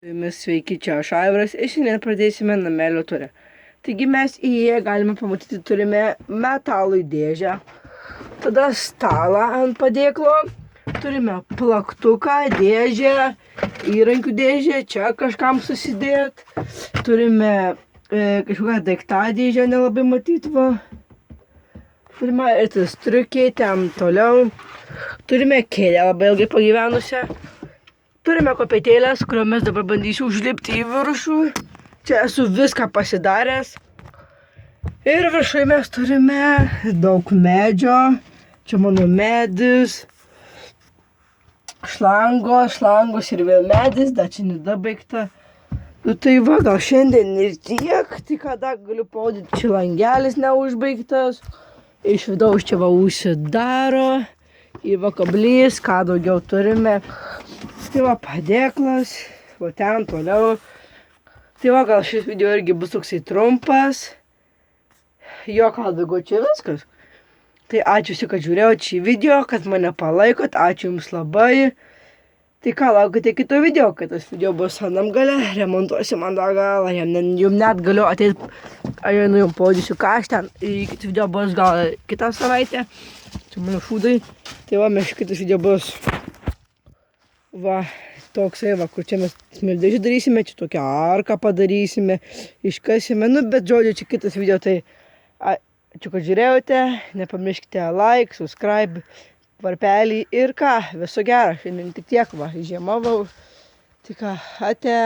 Jumis sveiki, čia aš Aivaras ir šiandien pradėsime namelio turę. Taigi mes įėję galime pamatyti, turime metalų dėžę, tada stalą ant padėklo, turime plaktuką, dėžę, įrankių dėžę, čia kažkam susidėt, turime kažkokią daiktadėžę, nelabai matytvo, turime ir tas striukiai, ten toliau, turime kėdę labai ilgai pagyvenusią. Turime kopėtėlės, kuriomis dabar bandysiu užlipti į viršų. Čia esu viską pasidaręs. Ir viršai mes turime daug medžio. Čia mano medis. Šlangos ir vėl medis, dar čia nedabaigta. Nu tai va, gal šiandien ir tiek. Tai kada galiu parodyti, čia langelis neužbaigtas. Iš vidaus čia va užsidaro. Ir va kablys, ką daugiau turime. Tai va padėklas, va ten toliau. Tai va gal šis video irgi bus toksai trumpas. Jo ką daugiau čia viskas. Tai ačiū visi, kad žiūrėjote šį video, kad mane palaikot, ačiū jums labai. Tai ką laukite kito video, kad tas video bus anam gale, remontuosiu man dar galą, jum net galiu ateiti, jum parodysiu ką aš ten. Kitas video bus gal kitą savaitę. Čia mano šūdai. Tai va, kitas video bus va toksai va, kur čia mes smiltdėžį darysime, čia tokią arką padarysime, iškasime, nu bet žodžiu, čia kitas video, tai ačiū, kad žiūrėjote, nepamirškite like, subscribe, varpelį ir ką, viso gero, šiandien tik tiek va, žiemavau, tai ką, ate.